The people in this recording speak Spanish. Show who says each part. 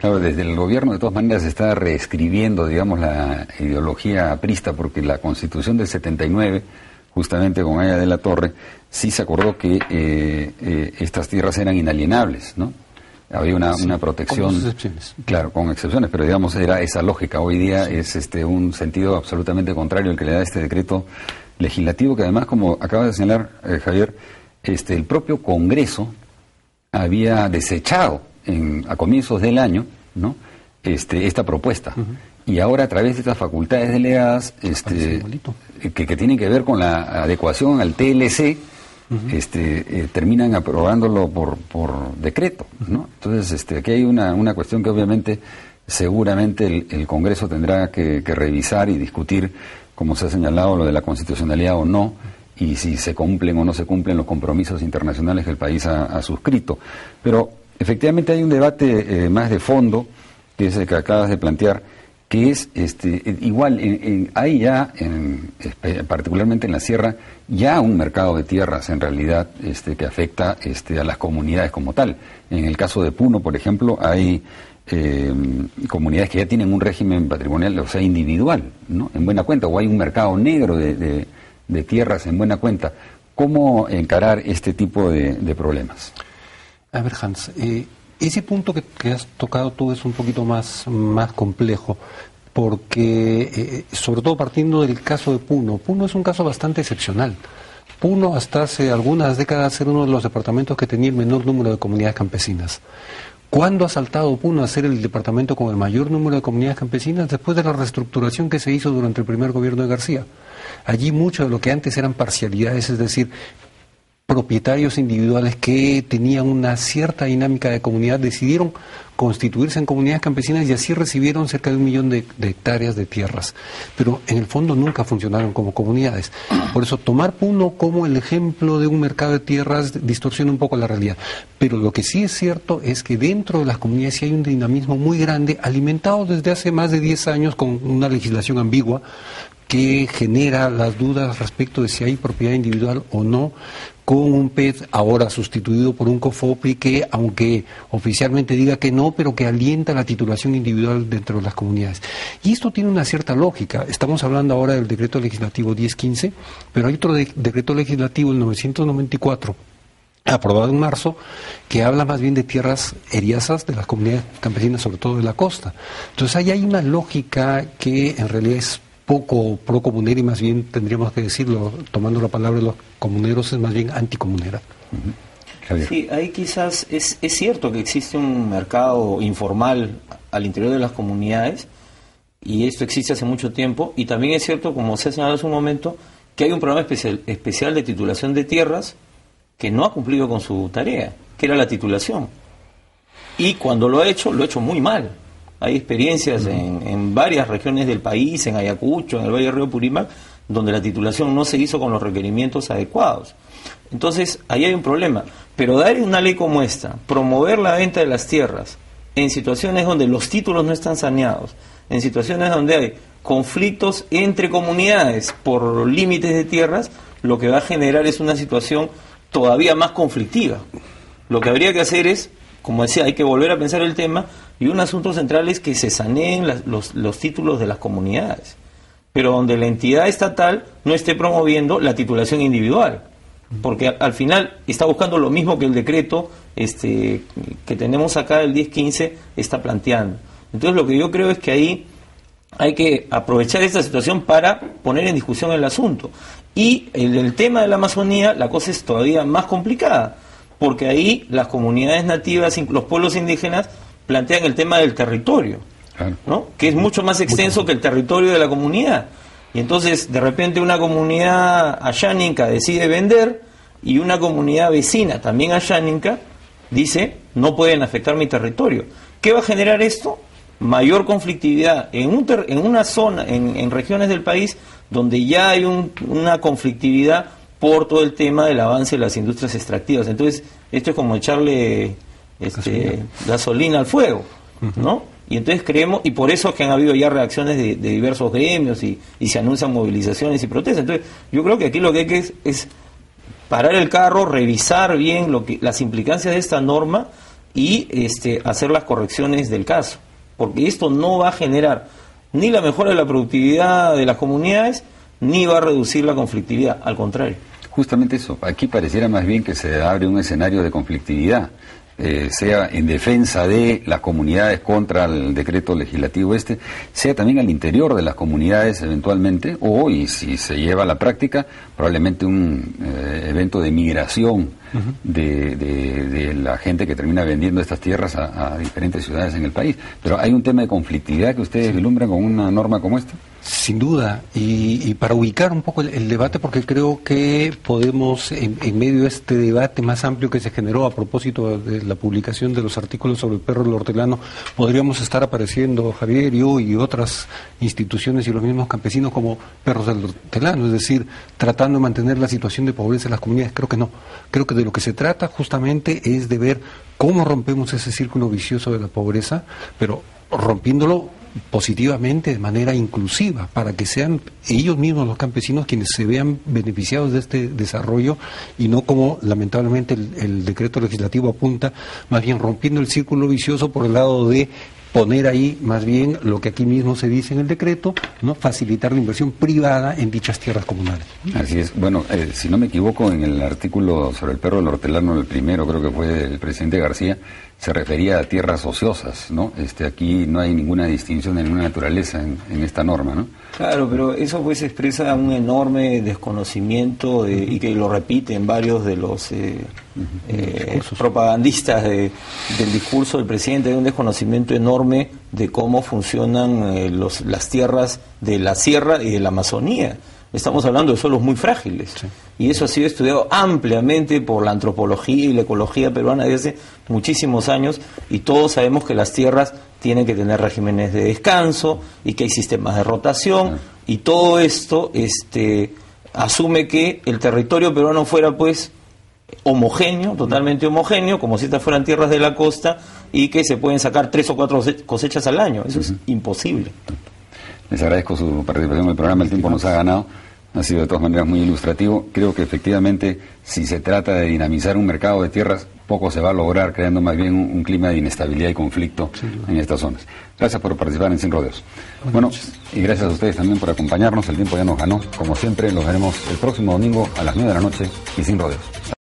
Speaker 1: Claro, desde el gobierno de todas maneras se está reescribiendo, digamos, la ideología aprista, porque la Constitución del 79, justamente con Aya de la Torre, sí se acordó que estas tierras eran inalienables, ¿no? Había una protección,
Speaker 2: con excepciones.
Speaker 1: Claro, con excepciones, pero digamos era esa lógica. Hoy día es un sentido absolutamente contrario el que le da este decreto legislativo, que además, como acaba de señalar Javier, el propio Congreso había desechado a comienzos del año, ¿no? Esta propuesta. Y ahora, a través de estas facultades delegadas, que tienen que ver con la adecuación al TLC, terminan aprobándolo por decreto, ¿no? Entonces, aquí hay una cuestión que obviamente, seguramente el Congreso tendrá que revisar y discutir, como se ha señalado, lo de la constitucionalidad o no, y si se cumplen o no se cumplen los compromisos internacionales que el país ha suscrito. Pero efectivamente hay un debate más de fondo, que es el que acabas de plantear, que es igual, hay ya, particularmente en la sierra, ya un mercado de tierras en realidad que afecta a las comunidades como tal. En el caso de Puno, por ejemplo, hay comunidades que ya tienen un régimen patrimonial, o sea, individual, ¿no? En buena cuenta, o hay un mercado negro de tierras en buena cuenta. ¿Cómo encarar este tipo de problemas?
Speaker 2: A ver, Hans, ese punto que has tocado tú es un poquito más complejo, porque, sobre todo partiendo del caso de Puno es un caso bastante excepcional. Puno, hasta hace algunas décadas, era uno de los departamentos que tenía el menor número de comunidades campesinas. ¿Cuándo ha saltado Puno a ser el departamento con el mayor número de comunidades campesinas? Después de la reestructuración que se hizo durante el primer gobierno de García. Allí mucho de lo que antes eran parcialidades, es decir, propietarios individuales que tenían una cierta dinámica de comunidad, decidieron constituirse en comunidades campesinas y así recibieron cerca de 1 millón de hectáreas de tierras. Pero en el fondo nunca funcionaron como comunidades. Por eso tomar Puno como el ejemplo de un mercado de tierras distorsiona un poco la realidad. Pero lo que sí es cierto es que dentro de las comunidades sí hay un dinamismo muy grande, alimentado desde hace más de 10 años con una legislación ambigua que genera las dudas respecto de si hay propiedad individual o no, con un PET ahora sustituido por un COFOPRI que, aunque oficialmente diga que no, pero que alienta la titulación individual dentro de las comunidades. Y esto tiene una cierta lógica. Estamos hablando ahora del decreto legislativo 1015, pero hay otro decreto legislativo, el 994, aprobado en marzo, que habla más bien de tierras eriazas de las comunidades campesinas, sobre todo de la costa. Entonces ahí hay una lógica que en realidad es poco procomunera y más bien tendríamos que decirlo, tomando la palabra de los comuneros, es más bien anticomunera.
Speaker 3: Sí, ahí quizás es cierto que existe un mercado informal al interior de las comunidades y esto existe hace mucho tiempo, y también es cierto, como se ha señalado hace un momento, que hay un programa especial de titulación de tierras que no ha cumplido con su tarea, que era la titulación, y cuando lo ha hecho muy mal. Hay experiencias en varias regiones del país, en Ayacucho, en el Valle del Río Purímac, donde la titulación no se hizo con los requerimientos adecuados. Entonces, ahí hay un problema. Pero dar una ley como esta, promover la venta de las tierras en situaciones donde los títulos no están saneados, en situaciones donde hay conflictos entre comunidades por límites de tierras, lo que va a generar es una situación todavía más conflictiva. Lo que habría que hacer es, como decía, hay que volver a pensar el tema, y un asunto central es que se saneen los títulos de las comunidades, pero donde la entidad estatal no esté promoviendo la titulación individual, porque al final está buscando lo mismo que el decreto que tenemos acá, el 1015, está planteando. Entonces lo que yo creo es que ahí hay que aprovechar esta situación para poner en discusión el asunto. Y en el tema de la Amazonía la cosa es todavía más complicada, porque ahí las comunidades nativas, los pueblos indígenas, plantean el tema del territorio, ¿no? Que es mucho más extenso que el territorio de la comunidad. Y entonces, de repente, una comunidad ayáninca decide vender y una comunidad vecina, también ayáninca, dice, no pueden afectar mi territorio. ¿Qué va a generar esto? Mayor conflictividad en una zona, en regiones del país donde ya hay una conflictividad por todo el tema del avance de las industrias extractivas. Entonces, esto es como echarle gasolina al fuego, ¿no? Y entonces creemos, y por eso es que han habido ya reacciones de diversos gremios y se anuncian movilizaciones y protestas. Entonces, yo creo que aquí lo que hay que es parar el carro, revisar bien las implicancias de esta norma y hacer las correcciones del caso, porque esto no va a generar ni la mejora de la productividad de las comunidades, ni va a reducir la conflictividad, al contrario.
Speaker 1: Justamente eso, aquí pareciera más bien que se abre un escenario de conflictividad, sea en defensa de las comunidades contra el decreto legislativo sea también al interior de las comunidades eventualmente, o, y si se lleva a la práctica, probablemente un evento de migración de la gente que termina vendiendo estas tierras a diferentes ciudades en el país. Pero hay un tema de conflictividad que ustedes vislumbran con una norma como esta.
Speaker 2: Sin duda, y para ubicar un poco el debate, porque creo que podemos, en medio de este debate más amplio que se generó a propósito de la publicación de los artículos sobre el perro del hortelano, podríamos estar apareciendo, Javier, yo y otras instituciones y los mismos campesinos como perros del hortelano, es decir, tratando de mantener la situación de pobreza en las comunidades. Creo que no. Creo que de lo que se trata justamente es de ver cómo rompemos ese círculo vicioso de la pobreza, pero rompiéndolo positivamente, de manera inclusiva, para que sean ellos mismos los campesinos quienes se vean beneficiados de este desarrollo, y no como lamentablemente el decreto legislativo apunta, más bien rompiendo el círculo vicioso por el lado de poner ahí más bien lo que aquí mismo se dice en el decreto, ¿no? Facilitar la inversión privada en dichas tierras comunales.
Speaker 1: Así es. Bueno, si no me equivoco, en el artículo sobre el perro del hortelano, el primero, creo que fue del presidente García, se refería a tierras ociosas, ¿no? Aquí no hay ninguna distinción de ninguna naturaleza en esta norma, ¿no?
Speaker 3: Claro, pero eso pues expresa un enorme desconocimiento y que lo repiten varios de los propagandistas del discurso del presidente, de un desconocimiento enorme de cómo funcionan las tierras de la sierra y de la Amazonía. Estamos hablando de suelos muy frágiles, sí. Y eso ha sido estudiado ampliamente por la antropología y la ecología peruana desde hace muchísimos años, y todos sabemos que las tierras tienen que tener regímenes de descanso y que hay sistemas de rotación, y todo esto asume que el territorio peruano fuera pues homogéneo, totalmente homogéneo, como si estas fueran tierras de la costa y que se pueden sacar 3 o 4 cosechas al año. Eso es imposible.
Speaker 1: Les agradezco su participación en el programa, el tiempo nos ha ganado, ha sido de todas maneras muy ilustrativo. Creo que efectivamente, si se trata de dinamizar un mercado de tierras, poco se va a lograr, creando más bien un clima de inestabilidad y conflicto en estas zonas. Gracias por participar en Sin Rodeos. Bueno, y gracias a ustedes también por acompañarnos, el tiempo ya nos ganó. Como siempre, los veremos el próximo domingo a las 9 de la noche y Sin Rodeos.